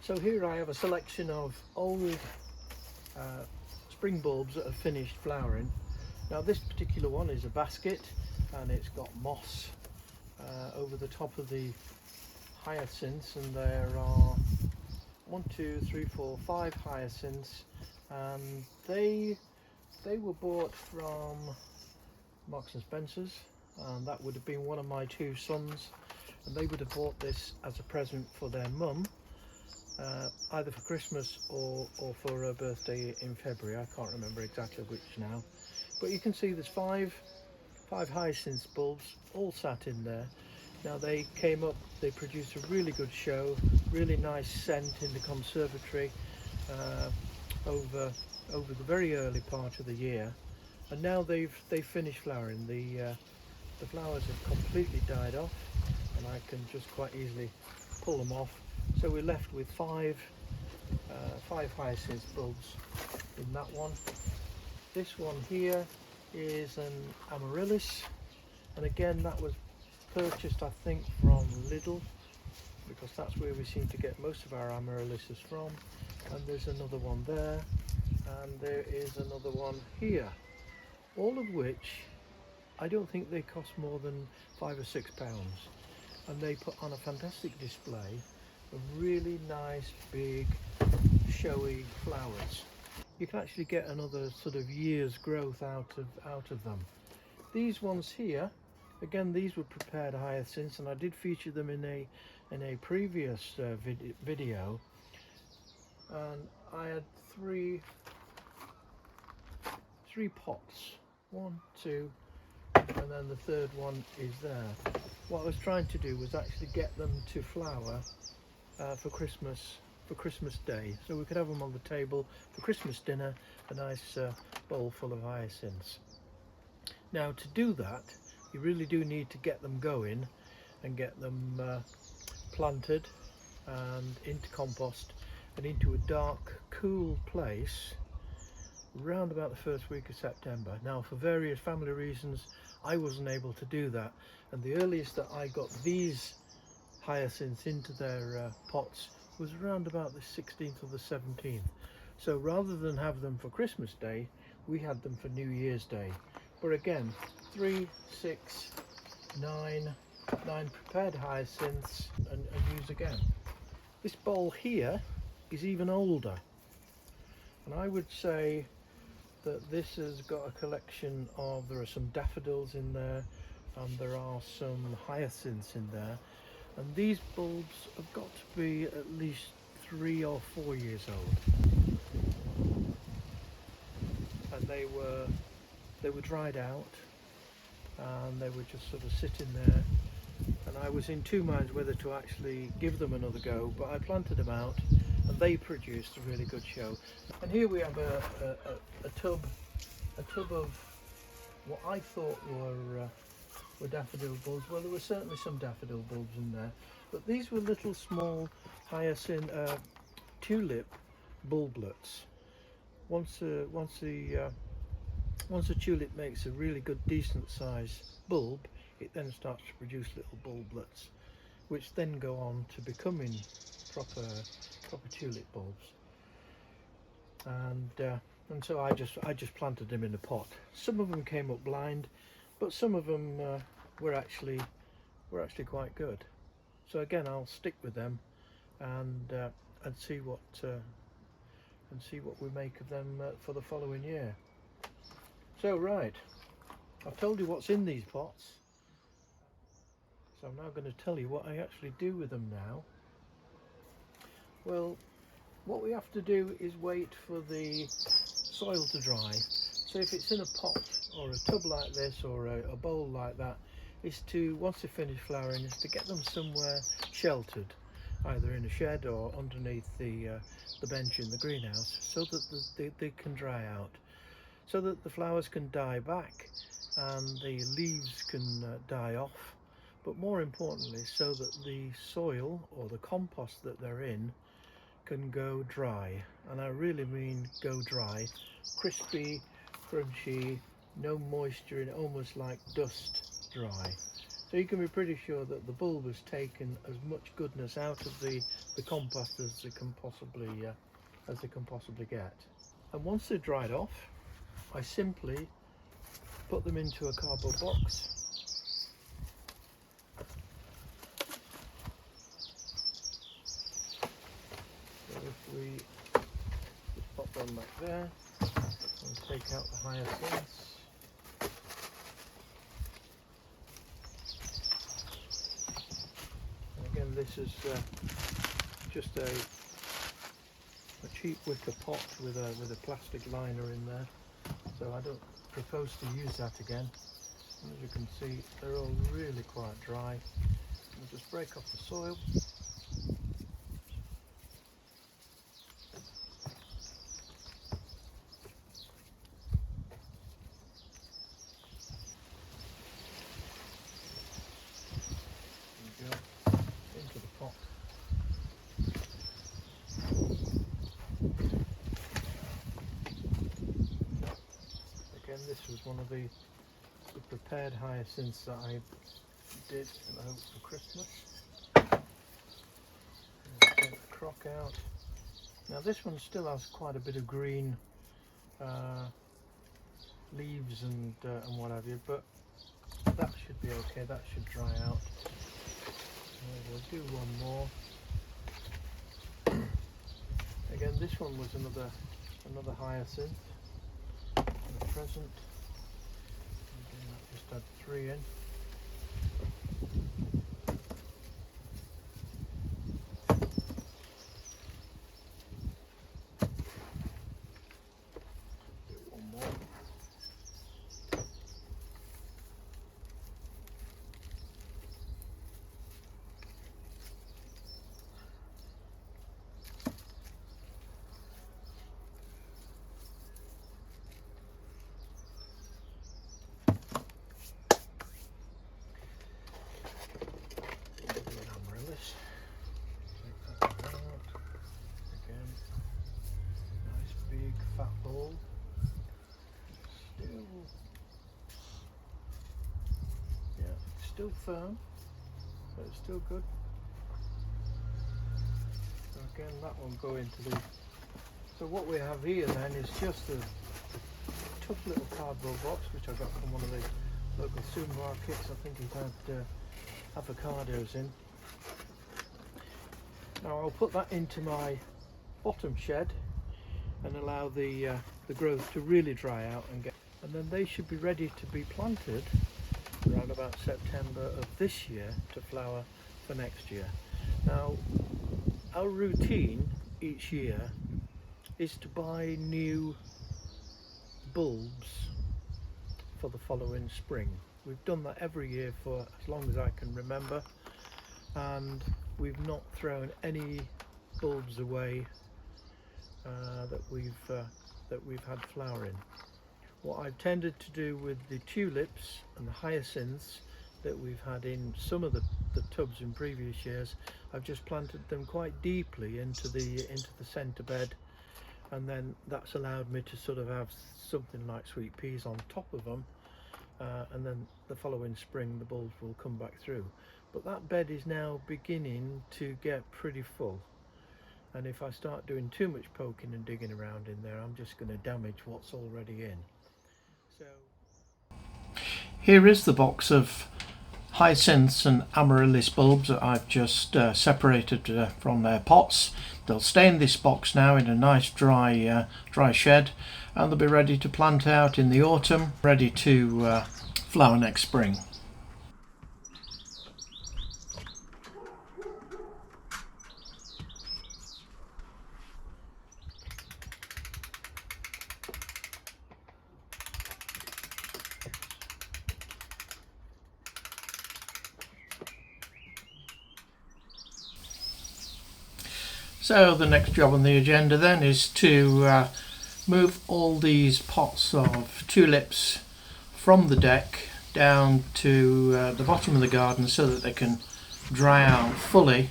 So here I have a selection of old spring bulbs that have finished flowering. Now this particular one is a basket and it's got moss over the top of the hyacinths, and there are 1, 2, 3, 4, 5 hyacinths, and they were bought from Marks and Spencer's, and that would have been one of my 2 sons, and they would have bought this as a present for their mum, either for Christmas or for her birthday in February. I can't remember exactly which now, but you can see there's five hyacinth bulbs all sat in there. Now they came up, they produced a really good show, really nice scent in the conservatory over the very early part of the year, and now they've finished flowering. The flowers have completely died off, and I can just quite easily pull them off. So we're left with five hyacinth bulbs in that one. This one here is an amaryllis, and again that was purchased, I think, from Lidl, because that's where we seem to get most of our amaryllises from. And there's another one there, and there is another one here, all of which I don't think they cost more than £5 or £6, and they put on a fantastic display of really nice big showy flowers. You can actually get another sort of year's growth out of them. These ones here, again, these were prepared hyacinths, and I did feature them in a previous video, and I had three pots, 1, 2, and then the third one is there. What I was trying to do was actually get them to flower for Christmas Day, so we could have them on the table for Christmas dinner, a nice bowl full of hyacinths. Now to do that, you really do need to get them going and get them planted and into compost and into a dark, cool place round about the first week of September. Now, for various family reasons, I wasn't able to do that, and the earliest that I got these hyacinths into their pots was around about the 16th or the 17th. So rather than have them for Christmas Day, we had them for New Year's Day. But again, 3, 6, 9 prepared hyacinths, and use again. This bowl here is even older, and I would say that this has got a collection of, there are some daffodils in there, and there are some hyacinths in there, and these bulbs have got to be at least 3 or 4 years old, and they were dried out, and they were just sort of sitting there, and I was in 2 minds whether to actually give them another go, but I planted them out and they produced a really good show. And here we have a tub of what I thought were daffodil bulbs. Well, there were certainly some daffodil bulbs in there, but these were little small hyacinth tulip bulblets. Once a tulip makes a really good decent size bulb, it then starts to produce little bulblets, which then go on to becoming proper tulip bulbs. And so I just planted them in a pot. Some of them came up blind, but some of them were actually quite good. So again, I'll stick with them and see what we make of them for the following year. So right, I've told you what's in these pots, so I'm now going to tell you what I actually do with them now. Well, what we have to do is wait for the soil to dry. So if it's in a pot or a tub like this, or a bowl like that, is to, once they finish flowering, is to get them somewhere sheltered, either in a shed or underneath the bench in the greenhouse, so that they can dry out, so that the flowers can die back and the leaves can die off, but more importantly, so that the soil or the compost that they're in can go dry. And I really mean go dry, crispy, crunchy, no moisture in it, almost like dust dry. So you can be pretty sure that the bulb has taken as much goodness out of the compost as they can possibly get. And once they're dried off, I simply put them into a cardboard box. So if we just pop them back there and take out the hyacinths. Again, this is just a cheap wicker pot with a plastic liner in there, so I don't propose to use that again. And as you can see, they're all really quite dry. I'll just break off the soil. Into the pot. Again, this was one of the prepared hyacinths that I did in the hope for Christmas. Take the crock out. Now this one still has quite a bit of green leaves and what have you, but that should be okay. That should dry out. We'll do one more. Again, this one was another hyacinth and a present. Again, that just had 3 in. Do one more. Fat ball, still firm, but it's still good. So again, that will go into the. So what we have here then is just a tough little cardboard box which I got from one of the local supermarkets. I think it had avocados in. Now I'll put that into my bottom shed and allow the growth to really dry out and then they should be ready to be planted around about September of this year to flower for next year. Now our routine each year is to buy new bulbs for the following spring. We've done that every year for as long as I can remember, and we've not thrown any bulbs away that we've had flowering. What I've tended to do with the tulips and the hyacinths that we've had in some of the tubs in previous years, I've just planted them quite deeply into the centre bed, and then that's allowed me to sort of have something like sweet peas on top of them, and then the following spring the bulbs will come back through. But that bed is now beginning to get pretty full. And if I start doing too much poking and digging around in there, I'm just going to damage what's already in. So here is the box of hyacinths and amaryllis bulbs that I've just separated from their pots. They'll stay in this box now in a nice dry shed, and they'll be ready to plant out in the autumn, ready to flower next spring. So the next job on the agenda then is to move all these pots of tulips from the deck down to the bottom of the garden so that they can dry out fully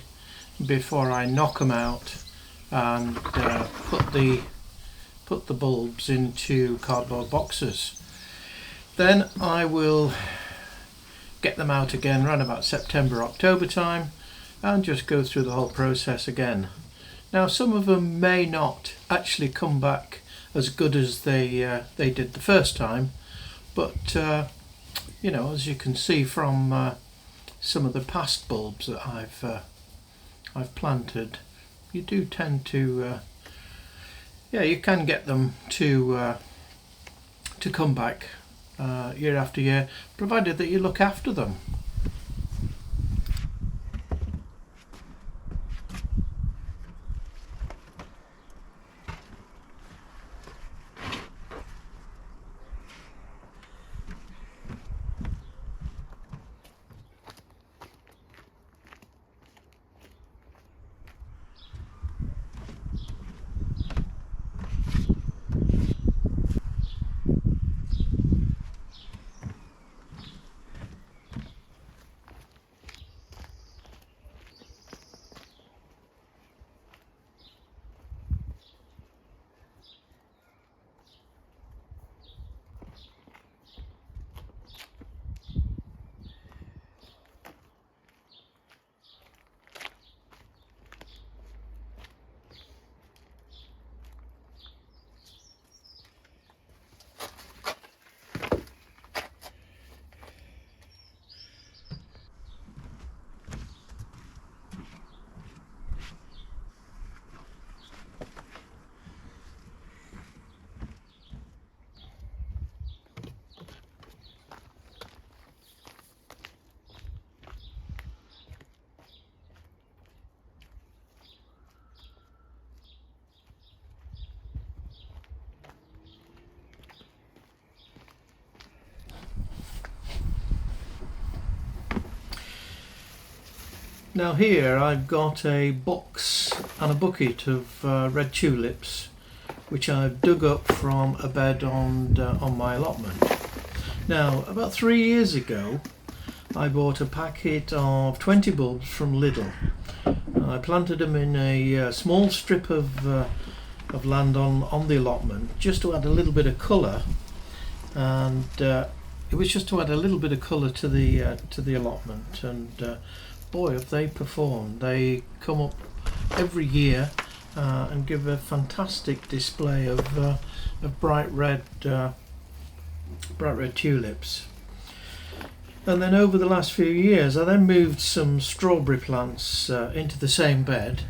before I knock them out and put the bulbs into cardboard boxes. Then I will get them out again around about September, October time, and just go through the whole process again. Now some of them may not actually come back as good as they did the first time, but you know, as you can see from some of the past bulbs that I've planted, you do tend to yeah, you can get them to come back year after year, provided that you look after them. Now here I've got a box and a bucket of red tulips, which I've dug up from a bed on my allotment. Now about 3 years ago I bought a packet of 20 bulbs from Lidl. I planted them in a small strip of land on the allotment, just to add a little bit of colour, and it was just to add a little bit of colour to the allotment, and boy, have they performed. They come up every year and give a fantastic display of bright red tulips. And then over the last few years I then moved some strawberry plants into the same bed.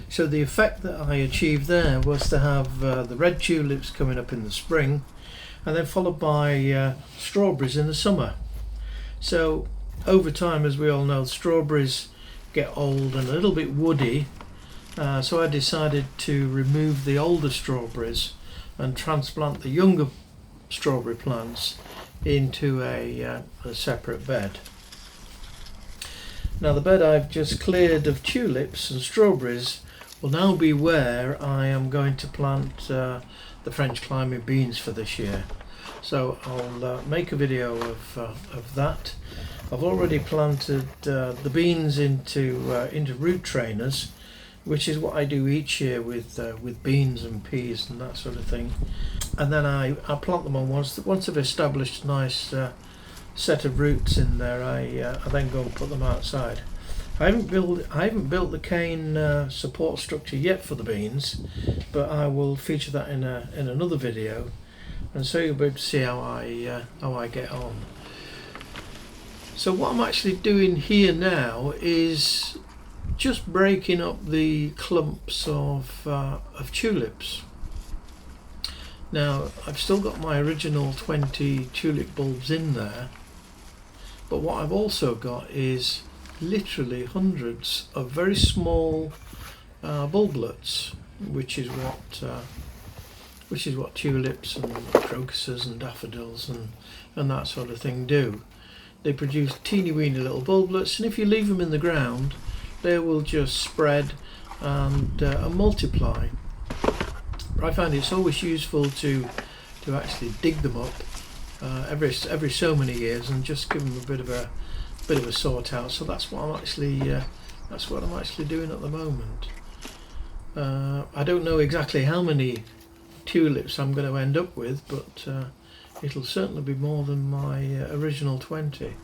So the effect that I achieved there was to have the red tulips coming up in the spring, and then followed by strawberries in the summer. So over time, as we all know, strawberries get old and a little bit woody, so I decided to remove the older strawberries and transplant the younger strawberry plants into a separate bed. Now the bed I've just cleared of tulips and strawberries will now be where I am going to plant the French climbing beans for this year. So I'll make a video of that. I've already planted the beans into root trainers, which is what I do each year with beans and peas and that sort of thing. And then I plant them on once I've established a nice set of roots in there. I then go and put them outside. I haven't built the cane support structure yet for the beans, but I will feature that in another video, and so you'll be able to see how I get on. So what I'm actually doing here now is just breaking up the clumps of tulips. Now I've still got my original 20 tulip bulbs in there, but what I've also got is literally hundreds of very small bulblets, which is what tulips and crocuses and daffodils and that sort of thing do. They produce teeny weeny little bulblets, and if you leave them in the ground, they will just spread and multiply. But I find it's always useful to actually dig them up every so many years and just give them a bit of a sort out. So that's what I'm actually doing at the moment. I don't know exactly how many tulips I'm going to end up with, but it'll certainly be more than my original 20.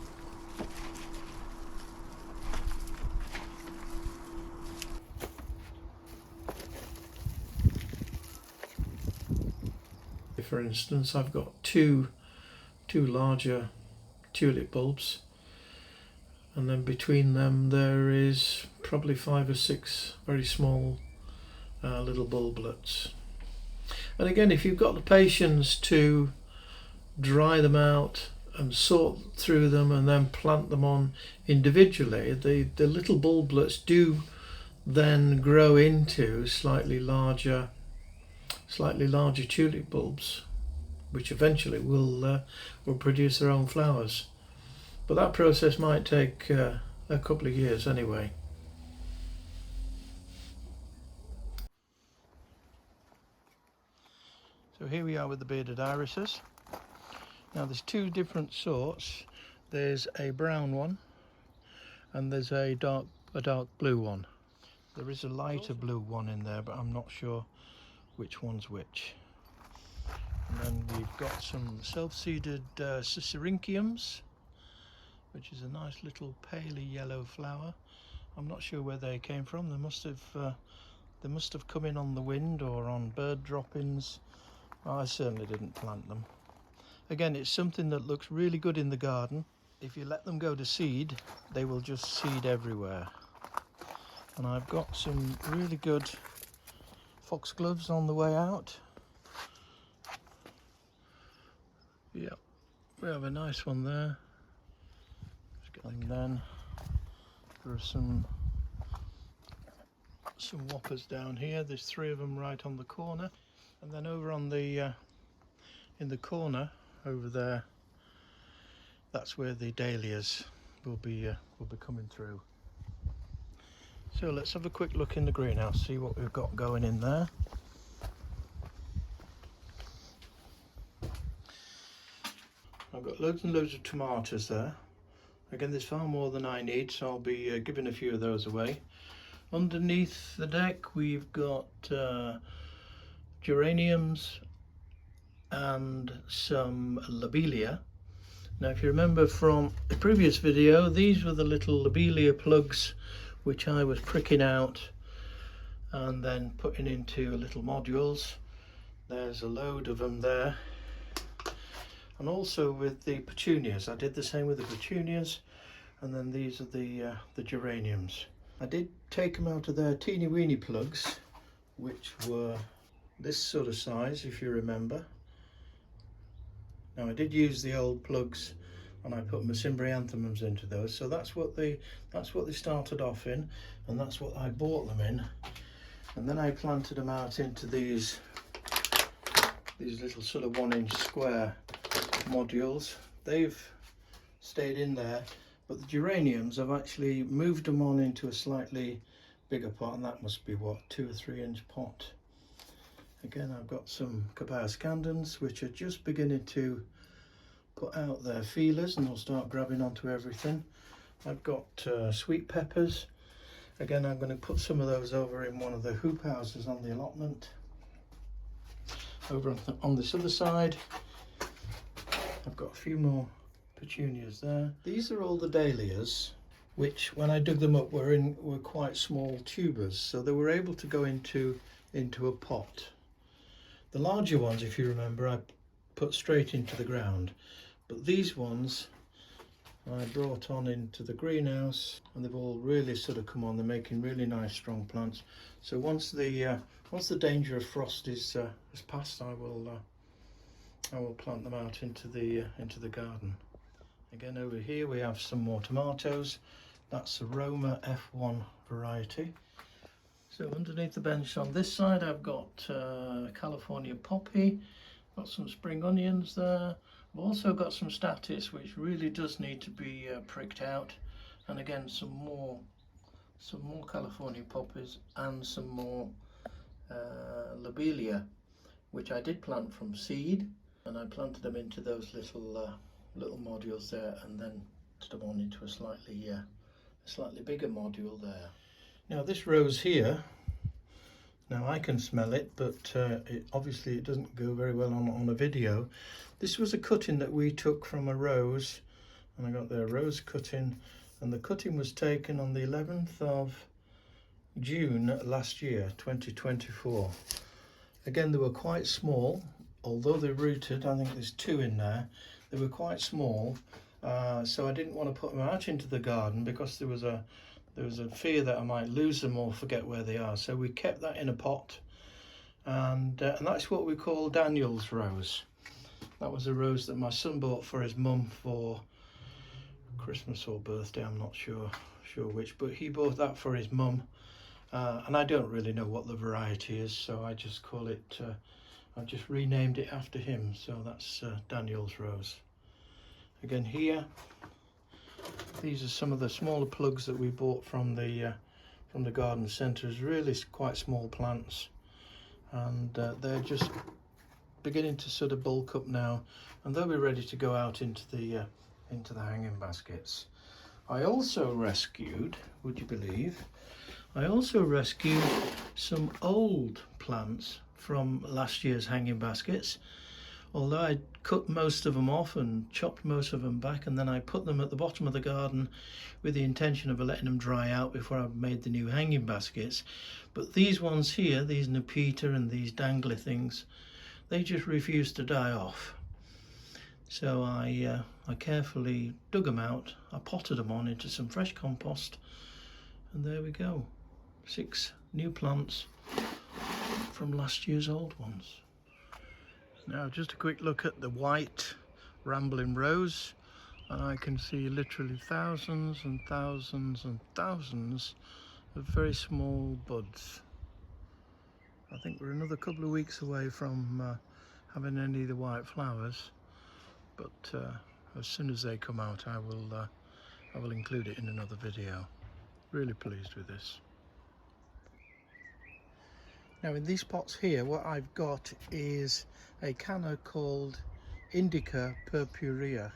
For instance, I've got two larger tulip bulbs, and then between them there is probably 5 or 6 very small little bulblets. And again, if you've got the patience to dry them out and sort through them and then plant them on individually, the little bulblets do then grow into slightly larger tulip bulbs, which eventually will produce their own flowers. But that process might take a couple of years anyway. So here we are with the bearded irises. Now there's 2 different sorts. There's a brown one and there's a dark blue one. There is a lighter blue one in there, but I'm not sure which one's which. And then we've got some self-seeded Cicericiums, which is a nice little paley yellow flower. I'm not sure where they came from. They must have come in on the wind or on bird droppings. I certainly didn't plant them. Again, it's something that looks really good in the garden. If you let them go to seed, they will just seed everywhere. And I've got some really good foxgloves on the way out. Yeah, we have a nice one there. And then there are some whoppers down here. There's 3 of them right on the corner. And then over on the in the corner over there, that's where the dahlias will be coming through. So let's have a quick look in the greenhouse, see what we've got going in there. I've got loads and loads of tomatoes there. Again, there's far more than I need, so I'll be giving a few of those away. Underneath the deck we've got geraniums and some lobelia. Now if you remember from the previous video, these were the little lobelia plugs which I was pricking out and then putting into little modules. There's a load of them there. And also with the petunias, I did the same with the petunias, and then these are the geraniums. I did take them out of their teeny weeny plugs, which were this sort of size, if you remember. Now I did use the old plugs, and I put my cymbrianthemums into those. So that's what they started off in, and that's what I bought them in. And then I planted them out into these little sort of 1-inch square modules. They've stayed in there, but the geraniums, I've actually moved them on into a slightly bigger pot, and that must be what, 2 or 3 inch pot. Again, I've got some Copaeus candens which are just beginning to put out their feelers, and they'll start grabbing onto everything. I've got sweet peppers. Again, I'm going to put some of those over in one of the hoop houses on the allotment. Over on this other side, I've got a few more petunias there. These are all the dahlias, which when I dug them up were quite small tubers, so they were able to go into a pot. The larger ones, if you remember, I put straight into the ground, but these ones I brought on into the greenhouse, and they've all really sort of come on. They're making really nice strong plants. So once the danger of frost is past, I will plant them out into the garden. Again, over here we have some more tomatoes. That's a Roma F1 variety. So underneath the bench on this side, I've got California poppy, got some spring onions there. I've also got some statice, which really does need to be pricked out, and again some more California poppies and some more lobelia, which I did plant from seed, and I planted them into those little modules there, and then put them on into a slightly bigger module there. Now this rose here, now I can smell it, but obviously it doesn't go very well on a video. This was a cutting that we took from a rose and I got their rose cutting, and the cutting was taken on the 11th of June last year, 2024. Again, they were quite small, although they rooted. I think there's 2 in there. They were quite small, so I didn't want to put them out into the garden because there was a fear that I might lose them or forget where they are. So we kept that in a pot, and that's what we call Daniel's rose. That was a rose that my son bought for his mum for Christmas or birthday, I'm not sure which, but he bought that for his mum, and I don't really know what the variety is, so I just call it, I've just renamed it after him. So that's Daniel's rose. Again here, these are some of the smaller plugs that we bought from the garden centres. Really quite small plants, and they're just beginning to sort of bulk up now, and they'll be ready to go out into the hanging baskets. I also rescued, would you believe, I also rescued some old plants from last year's hanging baskets. Although I cut most of them off and chopped most of them back, and then I put them at the bottom of the garden with the intention of letting them dry out before I made the new hanging baskets. But these ones here, these Nepeta and these dangly things, they just refused to die off. So I carefully dug them out, I potted them on into some fresh compost, and there we go. 6 new plants from last year's old ones. Now just a quick look at the white rambling rose, and I can see literally thousands and thousands and thousands of very small buds. I think we're another couple of weeks away from having any of the white flowers, but as soon as they come out I will include it in another video. Really pleased with this. Now in these pots here, what I've got is a canna called Indica Purpurea.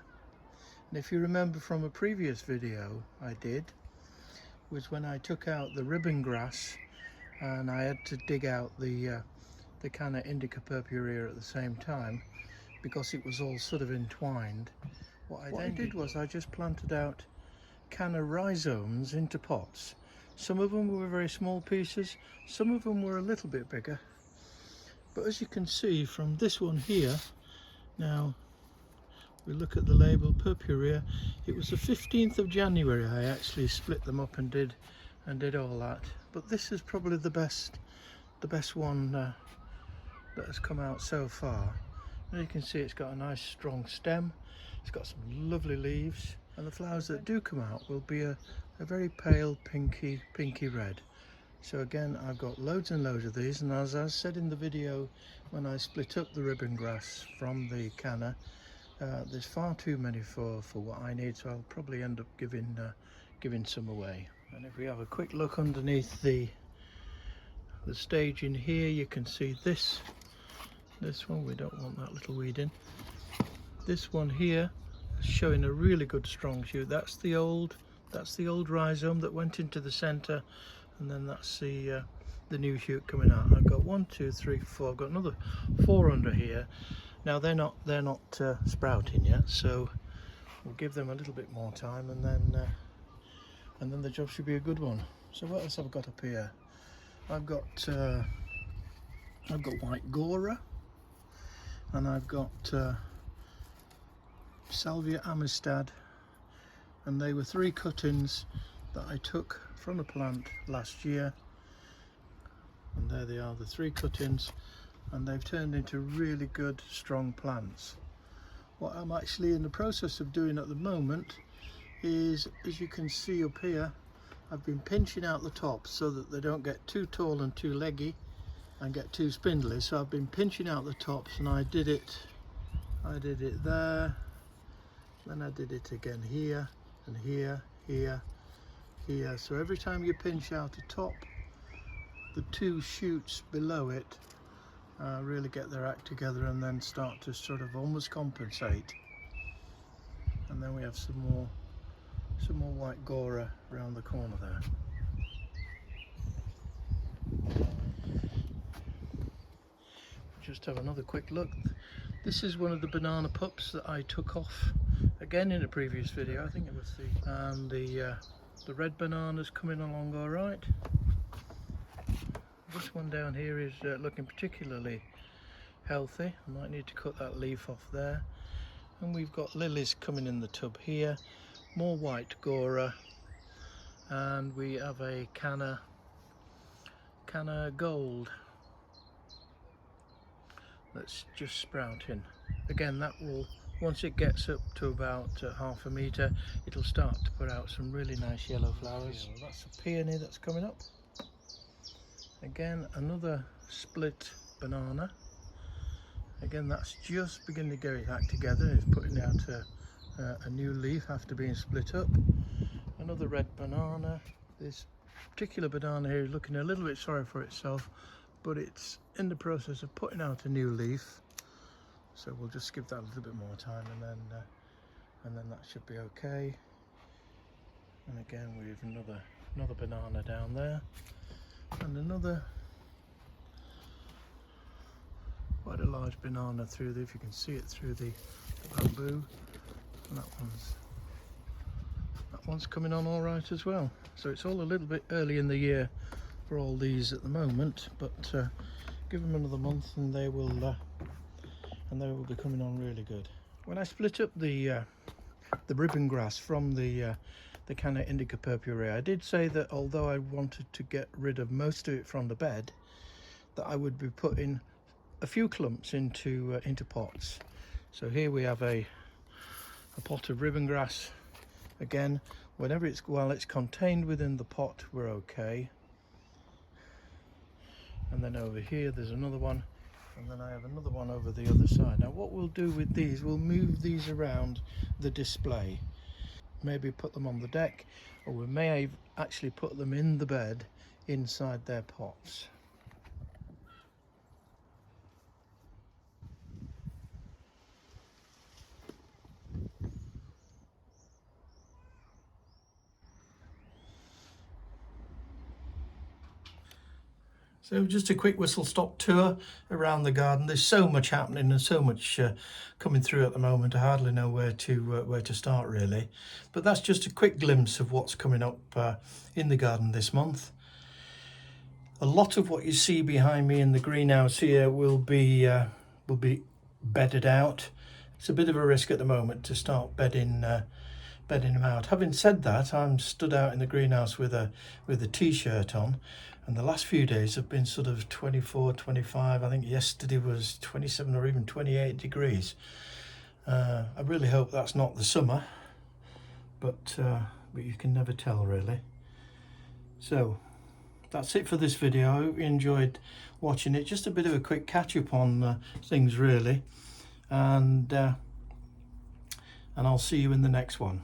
And if you remember from a previous video I did, was when I took out the ribbon grass and I had to dig out the Canna Indica Purpurea at the same time because it was all sort of entwined. What I then did was I just planted out canna rhizomes into pots. Some of them were very small pieces, some of them were a little bit bigger. But as you can see from this one here, now we look at the label Purpurea, it was the 15th of January I actually split them up and did all that. But this is probably the best one that has come out so far. And you can see it's got a nice strong stem, it's got some lovely leaves, and the flowers that do come out will be a very pale pinky red. So again, I've got loads and loads of these, and as I said in the video when I split up the ribbon grass from the canna, there's far too many for what I need, so I'll probably end up giving some away. And if we have a quick look underneath the stage in here, you can see this one. We don't want that little weed in. This one here is showing a really good strong shoot. That's the old rhizome that went into the center, and then that's the new shoot coming out. I've got 1, 2, 3, 4. I've got another 4 under here. Now they're not sprouting yet, so we'll give them a little bit more time, and then the job should be a good one. So what else have I got up here? I've got white gora, and I've got Salvia amistad, and they were 3 cuttings that I took from a plant last year, and there they are, the 3 cuttings, and they've turned into really good strong plants. What I'm actually in the process of doing at the moment is, as you can see up here, I've been pinching out the tops so that they don't get too tall and too leggy and get too spindly. So I've been pinching out the tops, and I did it there, then I did it again here and here, here. So every time you pinch out a top, the 2 shoots below it really get their act together and then start to sort of almost compensate. And then we have some more white gora around the corner there. Just have another quick look. This is one of the banana pups that I took off again in a previous video. I think it was and the red banana's coming along all right. This one down here is looking particularly healthy. I might need to cut that leaf off there. And we've got lilies coming in the tub here, more white gora, and we have a Canna Gold that's just sprouting. Again, that will, once it gets up to about half a metre, it'll start to put out some really nice yellow flowers. That's a peony that's coming up. Again, another split banana. Again, that's just beginning to get its act together. It's putting out a new leaf after being split up. Another red banana. This particular banana here is looking a little bit sorry for itself, but it's in the process of putting out a new leaf. So we'll just give that a little bit more time, and then that should be okay. And again, we have another banana down there, and another quite a large banana through there, if you can see it through the bamboo. And that one's coming on all right as well. So it's all a little bit early in the year for all these at the moment, but give them another month and they will be coming on really good. When I split up the ribbon grass from the Canna Indica Purpurea, I did say that although I wanted to get rid of most of it from the bed, that I would be putting a few clumps into pots. So here we have a pot of ribbon grass. Again, while it's contained within the pot, we're okay. And then over here there's another one, and then I have another one over the other side. Now what we'll do with these, we'll move these around the display. Maybe put them on the deck, or we may actually put them in the bed inside their pots. So just a quick whistle-stop tour around the garden. There's so much happening and so much coming through at the moment. I hardly know where to start really. But that's just a quick glimpse of what's coming up in the garden this month. A lot of what you see behind me in the greenhouse here will be bedded out. It's a bit of a risk at the moment to start bedding them out. Having said that, I'm stood out in the greenhouse with a t-shirt on. And the last few days have been sort of 24, 25. I think yesterday was 27 or even 28 degrees. I really hope that's not the summer, but you can never tell really. So that's it for this video. I hope you enjoyed watching it. Just a bit of a quick catch up on things really. And I'll see you in the next one.